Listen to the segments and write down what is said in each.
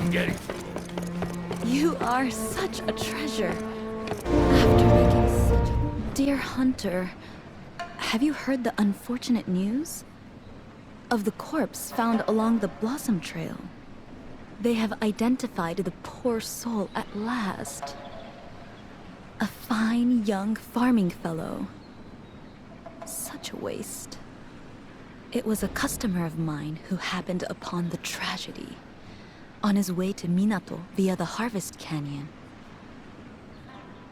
I'm getting. You are such a treasure. After making such a... Dear Hunter, have you heard the unfortunate news? Of the corpse found along the Blossom Trail. They have identified the poor soul at last. A fine young farming fellow. Such a waste. It was a customer of mine who happened upon the tragedy on his way to Minato via the Harvest Canyon.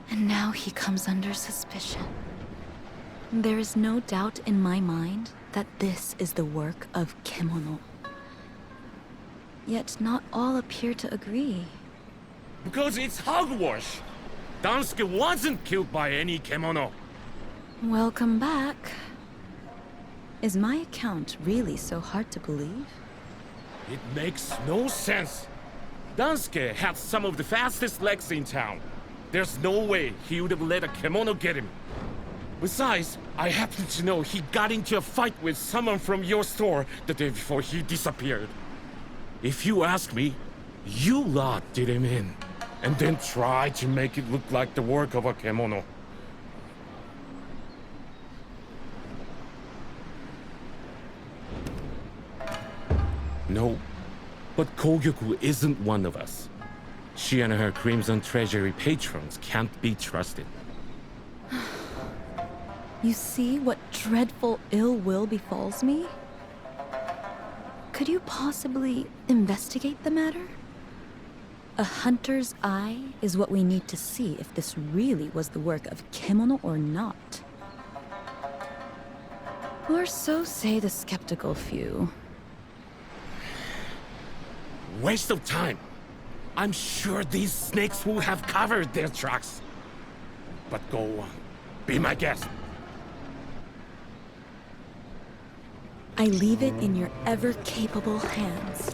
And now he comes under suspicion. There is no doubt in my mind that this is the work of Kemono. Yet not all appear to agree. Because it's hogwash. Dansuke wasn't killed by any kemono. Welcome back. Is my account really so hard to believe? It makes no sense. Dansuke had some of the fastest legs in town. There's no way he would have let a kemono get him. Besides, I happen to know he got into a fight with someone from your store the day before he disappeared. If you ask me, you lot did him in, and then tried to make it look like the work of a kemono. No, but Kogyoku isn't one of us. She and her Crimson Treasury patrons can't be trusted. You see what dreadful ill will befalls me? Could you possibly investigate the matter? A hunter's eye is what we need to see if this really was the work of Kemono or not. Or so say the skeptical few. Waste of time. I'm sure these snakes will have covered their tracks. But go on. Be my guest. I leave it in your ever-capable hands.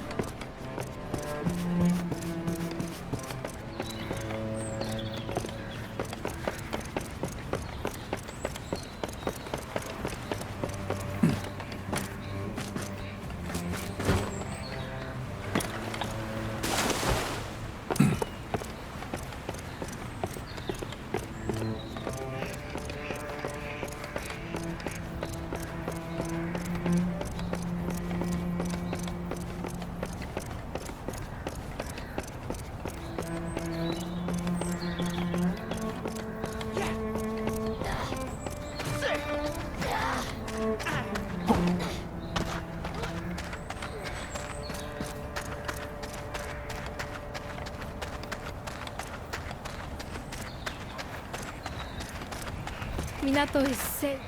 Minato is safe.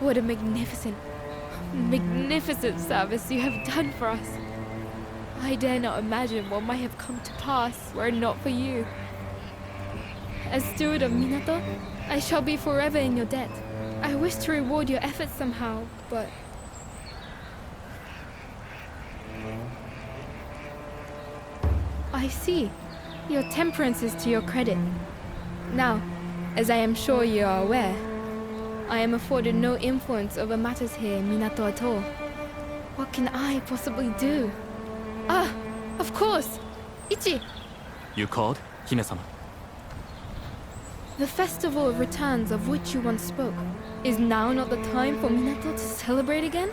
What a magnificent service you have done for us. I dare not imagine what might have come to pass were it not for you. As steward of Minato, I shall be forever in your debt. I wish to reward your efforts somehow, but... I see. Your temperance is to your credit. Now, as I am sure you are aware, I am afforded no influence over matters here in Minato at all. What can I possibly do? Ah, of course! Ichi! You called, Hime-sama? The festival of returns of which you once spoke. Is now not the time for Minato to celebrate again?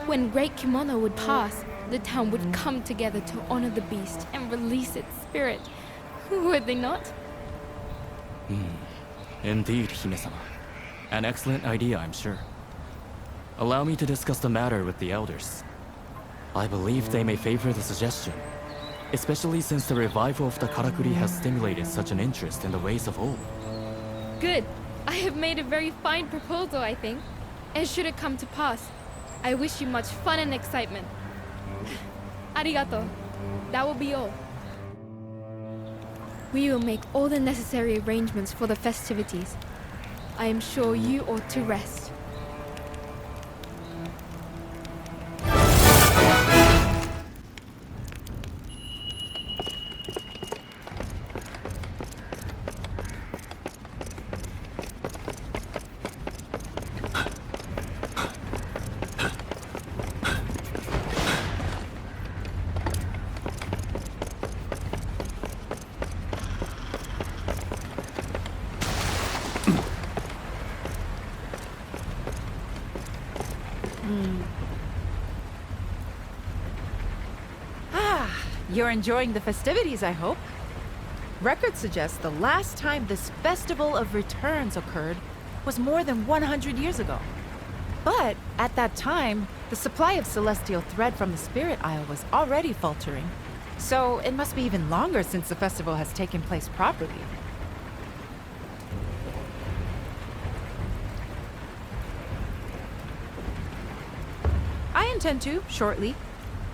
When Great Kimono would pass, the town would come together to honor the beast and release its spirit. Would they not? Indeed, Hime-sama. An excellent idea, I'm sure. Allow me to discuss the matter with the elders. I believe they may favor the suggestion, especially since the revival of the karakuri has stimulated such an interest in the ways of old. Good. I have made a very fine proposal, I think. And should it come to pass, I wish you much fun and excitement. Arigato. That will be all. We will make all the necessary arrangements for the festivities. I am sure you ought to rest. You're enjoying the festivities, I hope. Records suggest the last time this Festival of Returns occurred was more than 100 years ago. But at that time, the supply of celestial thread from the Spirit Isle was already faltering. So it must be even longer since the festival has taken place properly. I intend to, shortly.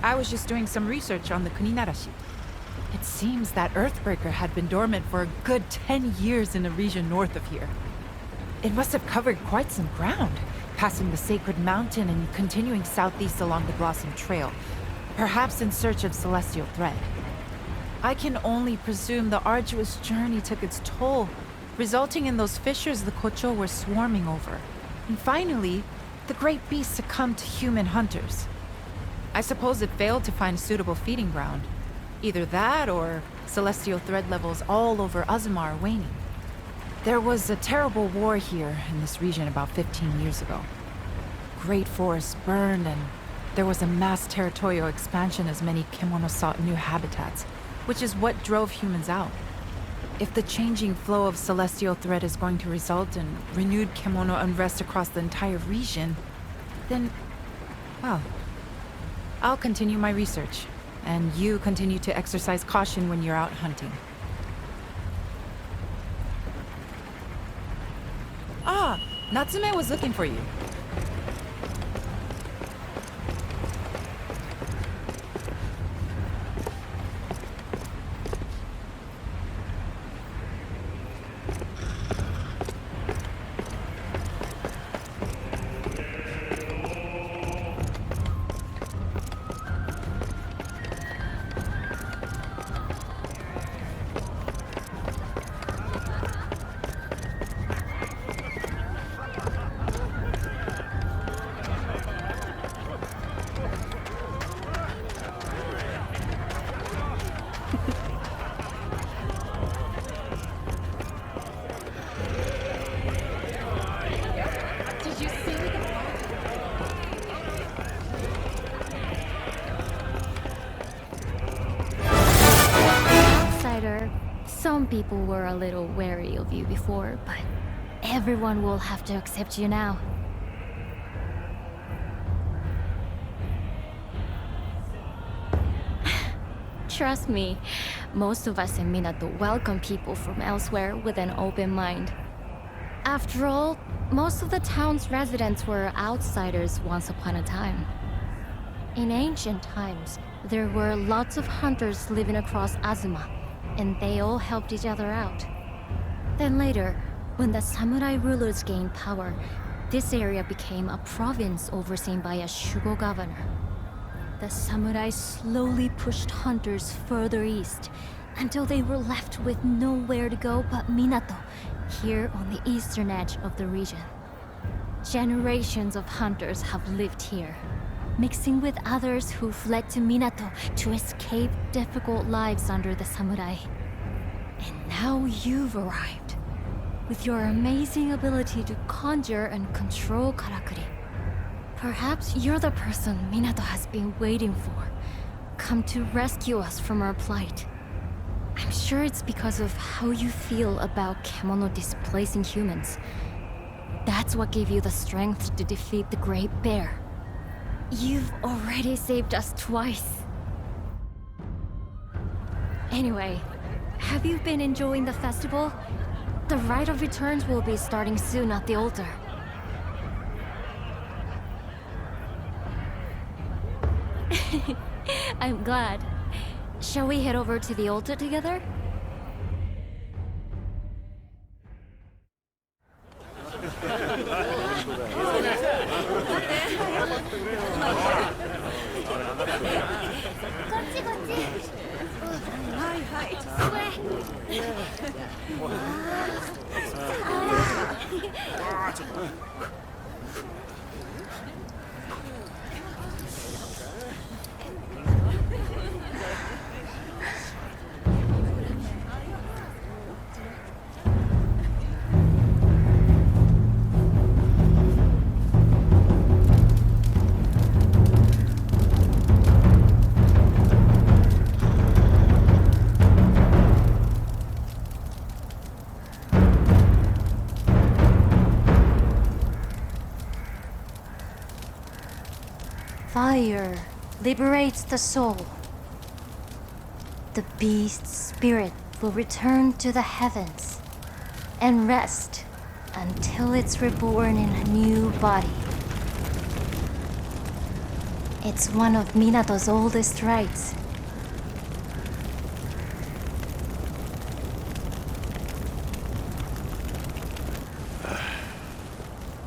I was just doing some research on the Kuninarashi. It seems that Earthbreaker had been dormant for a good 10 years in the region north of here. It must have covered quite some ground, passing the Sacred Mountain and continuing southeast along the Blossom Trail, perhaps in search of celestial thread. I can only presume the arduous journey took its toll, resulting in those fissures the Kocho were swarming over. And finally, the great beast succumbed to human hunters. I suppose it failed to find a suitable feeding ground. Either that or celestial thread levels all over Azuma are waning. There was a terrible war here in this region about 15 years ago. Great forests burned and there was a mass territorial expansion as many Kemono sought new habitats, which is what drove humans out. If the changing flow of celestial thread is going to result in renewed Kemono unrest across the entire region, then, well, I'll continue my research, and you continue to exercise caution when you're out hunting. Ah, Natsume was looking for you. Some people were a little wary of you before, but everyone will have to accept you now. Trust me, most of us in Minato welcome people from elsewhere with an open mind. After all, most of the town's residents were outsiders once upon a time. In ancient times, there were lots of hunters living across Azuma, and they all helped each other out. Then later, when the samurai rulers gained power, this area became a province overseen by a Shugo governor. The samurai slowly pushed hunters further east, until they were left with nowhere to go but Minato, here on the eastern edge of the region. Generations of hunters have lived here, mixing with others who fled to Minato to escape difficult lives under the samurai. And now you've arrived, with your amazing ability to conjure and control karakuri. Perhaps you're the person Minato has been waiting for, come to rescue us from our plight. I'm sure it's because of how you feel about Kemono displacing humans. That's what gave you the strength to defeat the Great Bear. You've already saved us twice. Anyway, have you been enjoying the festival? The Rite of Returns will be starting soon at the altar. I'm glad. Shall we head over to the altar together? Fire liberates the soul. The beast's spirit will return to the heavens and rest until it's reborn in a new body. It's one of Minato's oldest rites.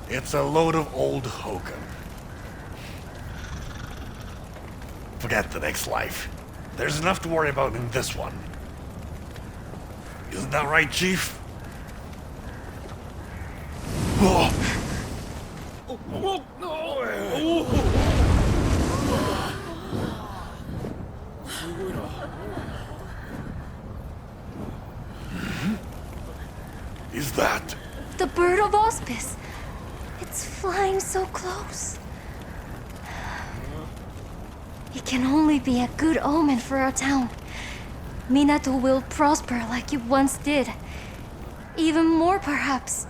It's a load of old hokum. Forget the next life. There's enough to worry about in this one. Isn't that right, Chief? Oh. Is that? The bird of auspice. It's flying so close. It can only be a good omen for our town. Minato will prosper like it once did. Even more, perhaps.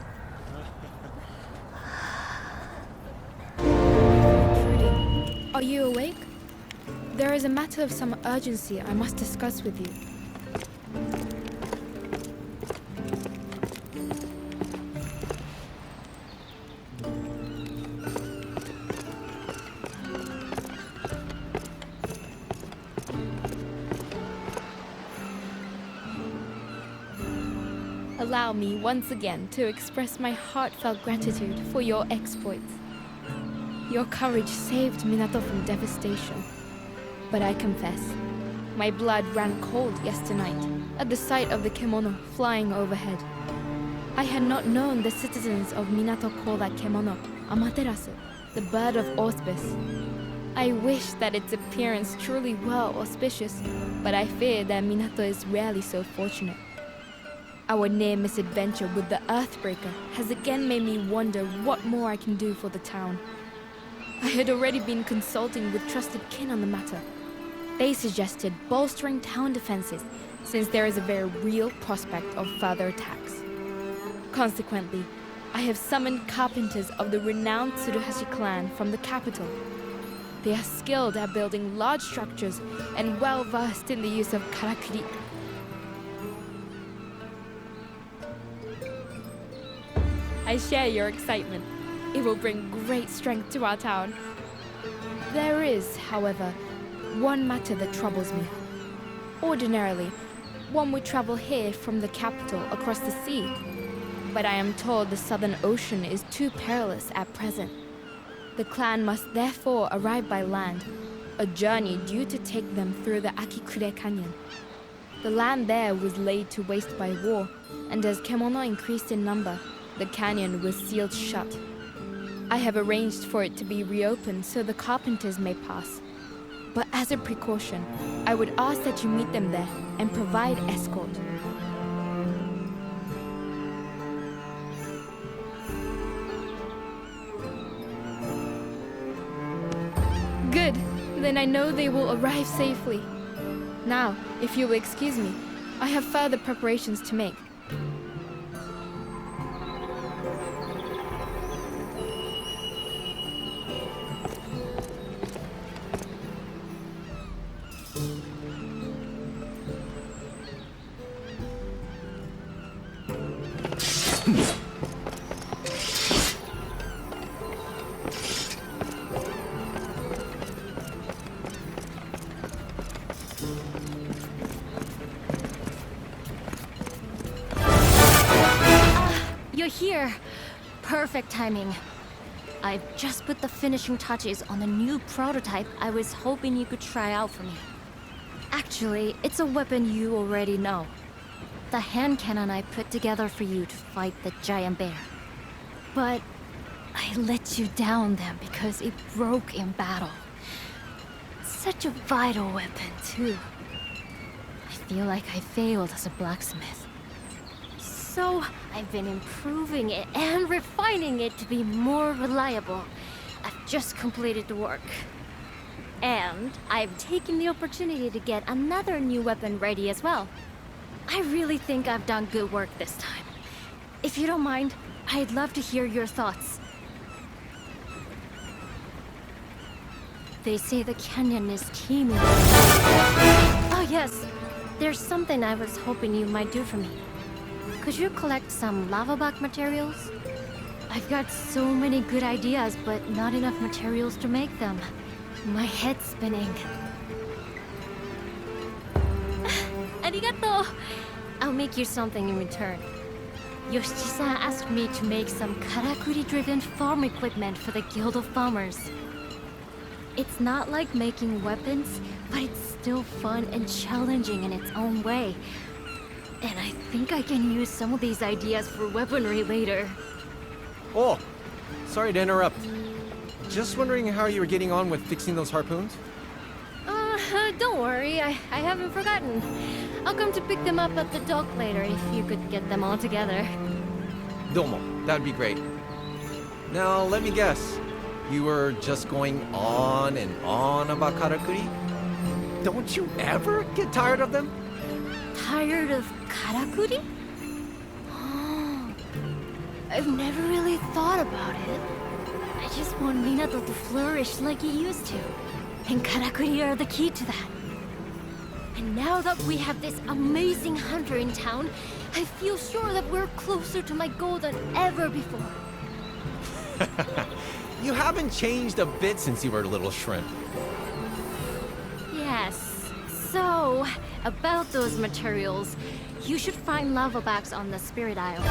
Trudy, are you awake? There is a matter of some urgency I must discuss with you. Allow me once again to express my heartfelt gratitude for your exploits. Your courage saved Minato from devastation. But I confess, my blood ran cold yesternight at the sight of the kimono flying overhead. I had not known the citizens of Minato call that kimono Amaterasu, the bird of auspice. I wish that its appearance truly were auspicious, but I fear that Minato is rarely so fortunate. Our near misadventure with the Earthbreaker has again made me wonder what more I can do for the town. I had already been consulting with trusted kin on the matter. They suggested bolstering town defenses, since there is a very real prospect of further attacks. Consequently, I have summoned carpenters of the renowned Tsuruhashi clan from the capital. They are skilled at building large structures and well versed in the use of karakuri. I share your excitement. It will bring great strength to our town. There is, however, one matter that troubles me. Ordinarily, one would travel here from the capital across the sea. But I am told the Southern Ocean is too perilous at present. The clan must therefore arrive by land, a journey due to take them through the Akikure Canyon. The land there was laid to waste by war, and as Kemono increased in number, the canyon was sealed shut. I have arranged for it to be reopened so the carpenters may pass. But as a precaution, I would ask that you meet them there and provide escort. Good. Then I know they will arrive safely. Now, if you will excuse me, I have further preparations to make. You're here. Perfect timing. I've just put the finishing touches on the new prototype I was hoping you could try out for me. Actually, it's a weapon you already know. The hand cannon I put together for you to fight the giant bear. But I let you down then because it broke in battle. Such a vital weapon, too. I feel like I failed as a blacksmith. So I've been improving it and refining it to be more reliable. I've just completed the work. And I've taken the opportunity to get another new weapon ready as well. I really think I've done good work this time. If you don't mind, I'd love to hear your thoughts. They say the canyon is teeming. Oh yes, there's something I was hoping you might do for me. Could you collect some lava block materials? I've got so many good ideas, but not enough materials to make them. My head's spinning. Arigato! I'll make you something in return. Yoshiki-san asked me to make some karakuri-driven farm equipment for the Guild of Farmers. It's not like making weapons, but it's still fun and challenging in its own way. And I think I can use some of these ideas for weaponry later. Oh, sorry to interrupt. Just wondering how you were getting on with fixing those harpoons? Don't worry, I haven't forgotten. I'll come to pick them up at the dock later if you could get them all together. Domo, that'd be great. Now, let me guess. You were just going on and on about karakuri? Don't you ever get tired of them? Tired of karakuri? I've never really thought about it. I just want Minato to flourish like he used to. And karakuri are the key to that. And now that we have this amazing hunter in town, I feel sure that we're closer to my goal than ever before. You haven't changed a bit since you were a little shrimp. Yes. So, about those materials, you should find lava bags on the Spirit Isle.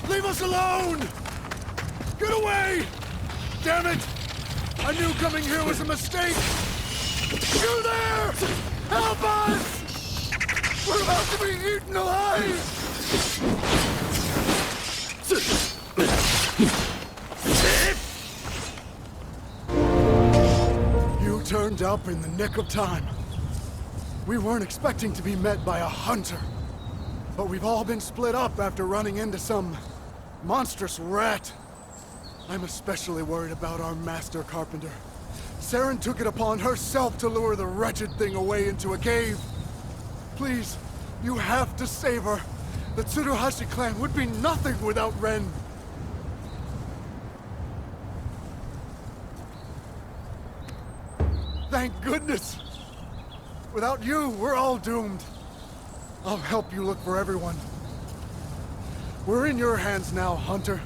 Leave us alone! Get away! Damn it! I knew coming here was a mistake! You there! Help us! We're about to be eaten alive! You turned up in the nick of time. We weren't expecting to be met by a hunter. But we've all been split up after running into some monstrous rat. I'm especially worried about our master carpenter. Saren took it upon herself to lure the wretched thing away into a cave. Please, you have to save her. The Tsuruhashi clan would be nothing without Ren. Thank goodness! Without you, we're all doomed. I'll help you look for everyone. We're in your hands now, Hunter.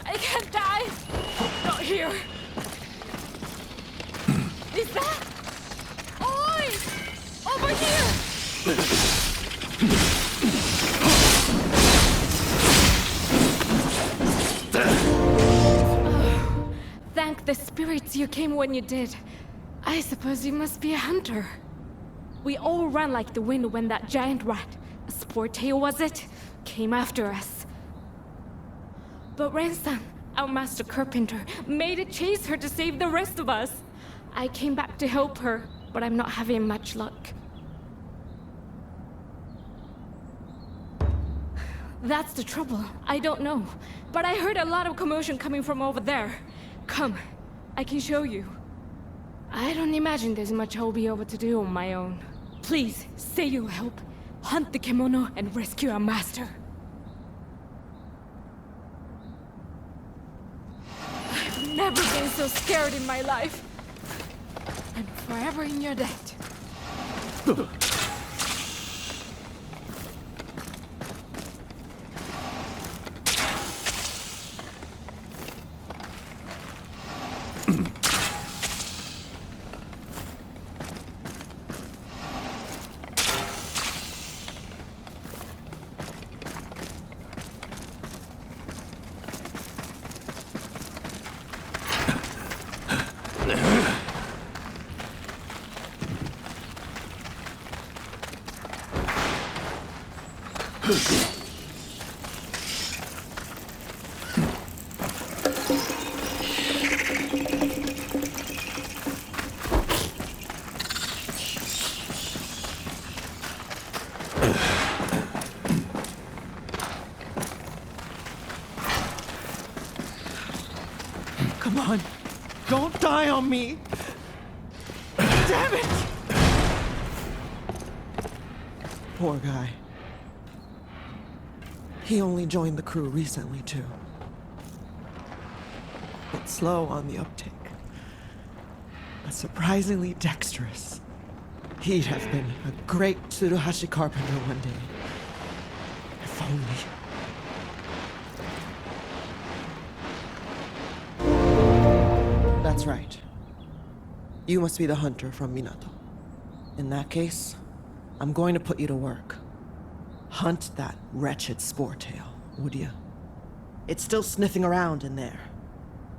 I can't die! Not here! Is that? Oi! Over here! Oh, thank the spirits you came when you did. I suppose you must be a hunter. We all ran like the wind when that giant rat, a sport tail was it, came after us. But Ransom, our master carpenter, made a chase her to save the rest of us. I came back to help her, but I'm not having much luck. That's the trouble. I don't know. But I heard a lot of commotion coming from over there. Come, I can show you. I don't imagine there's much I'll be able to do on my own. Please, say you'll help. Hunt the kimono and rescue our master. I've never been so scared in my life. I'm forever in your debt. Come on. Don't die on me. Damn it! Poor guy. He only joined the crew recently, too. But slow on the uptake. But surprisingly dexterous. He'd have been a great Tsuruhashi carpenter one day. If only. That's right. You must be the hunter from Minato. In that case, I'm going to put you to work. Hunt that wretched sportail, would you? It's still sniffing around in there.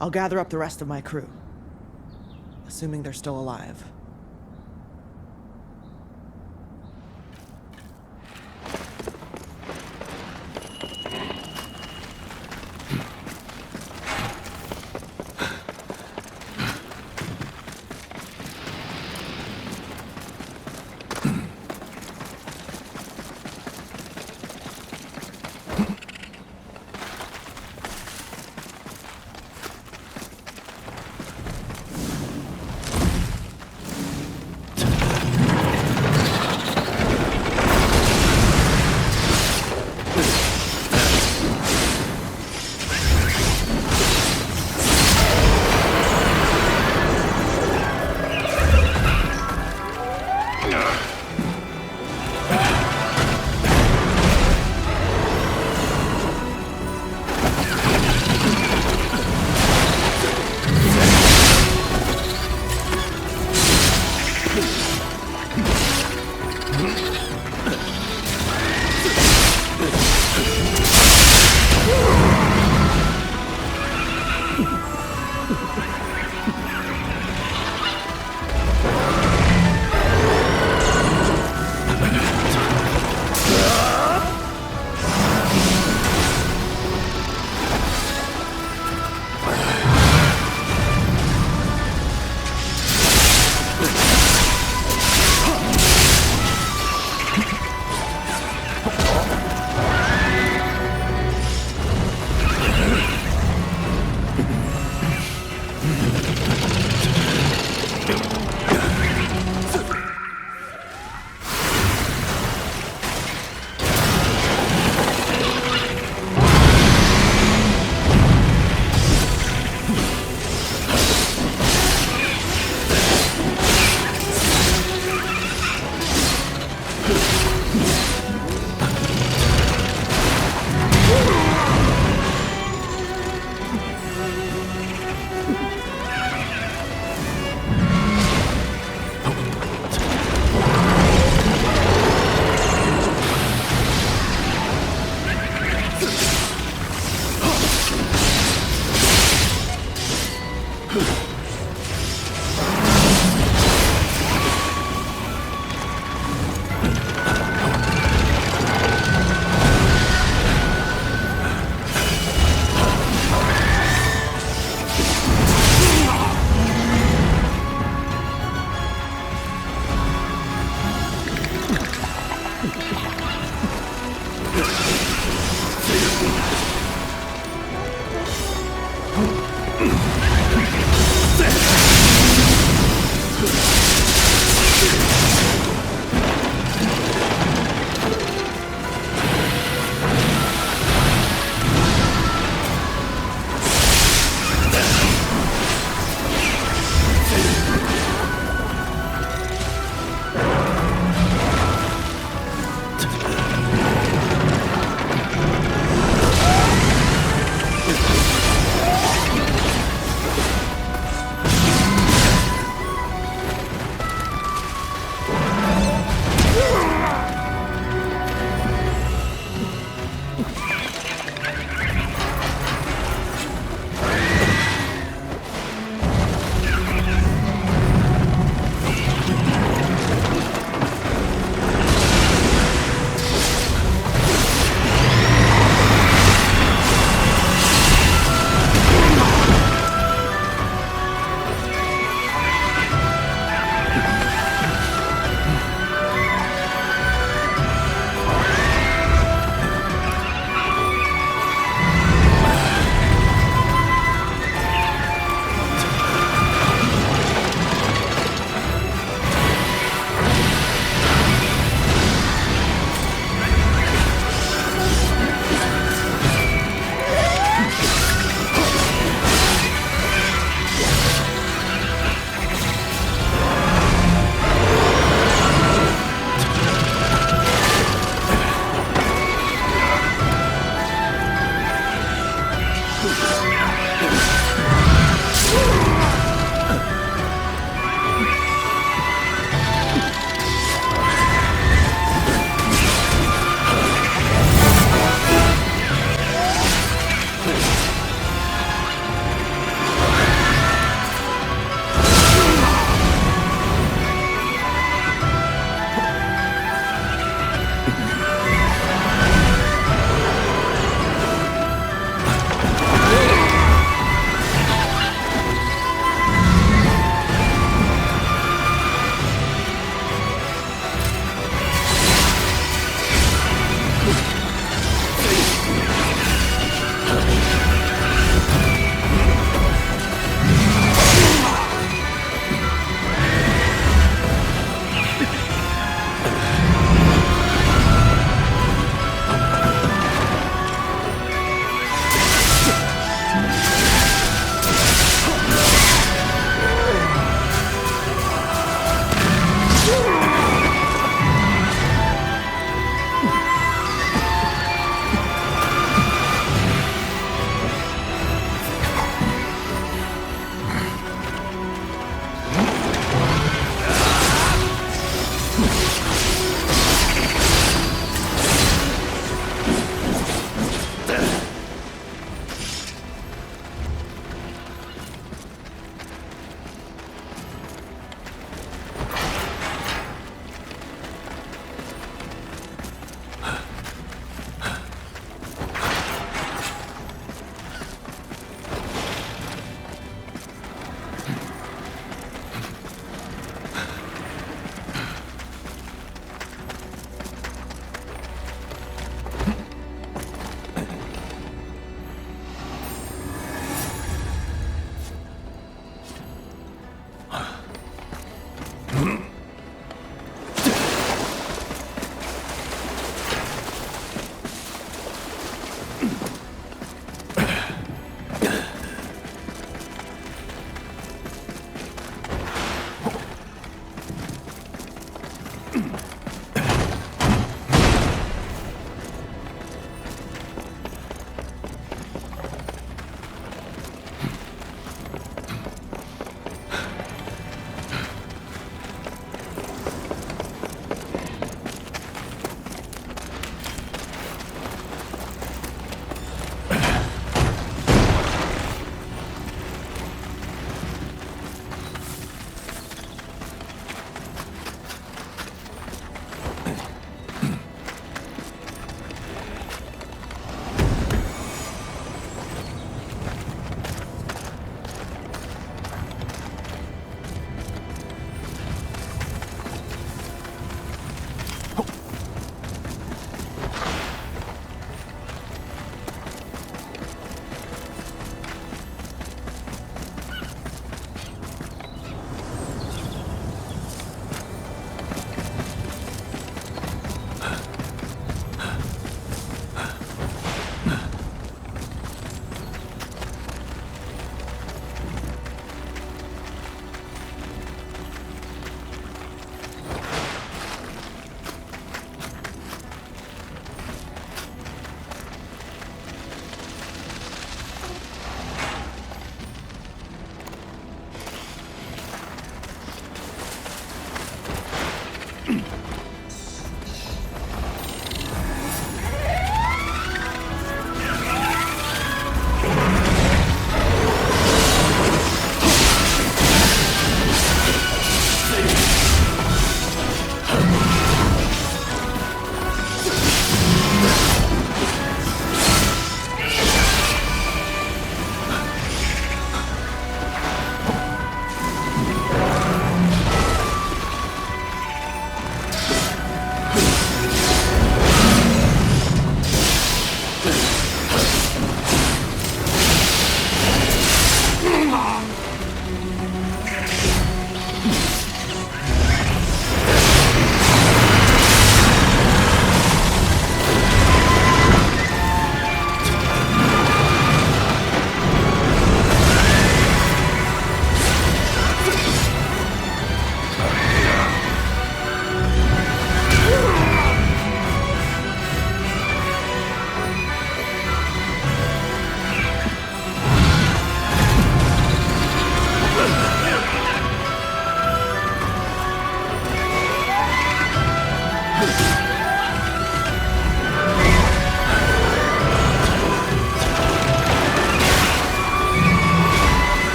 I'll gather up the rest of my crew. Assuming they're still alive.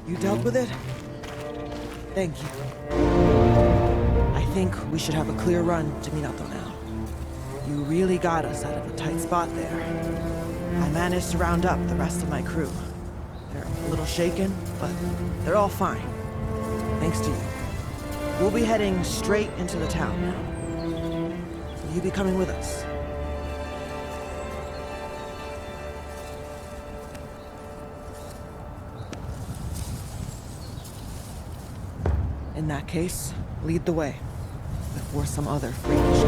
You dealt with it? Thank you. I think we should have a clear run to Minato now. You really got us out of a tight spot there. I managed to round up the rest of my crew. They're a little shaken, but they're all fine. Thanks to you. We'll be heading straight into the town now. Will you be coming with us? In that case, lead the way, before some other freakish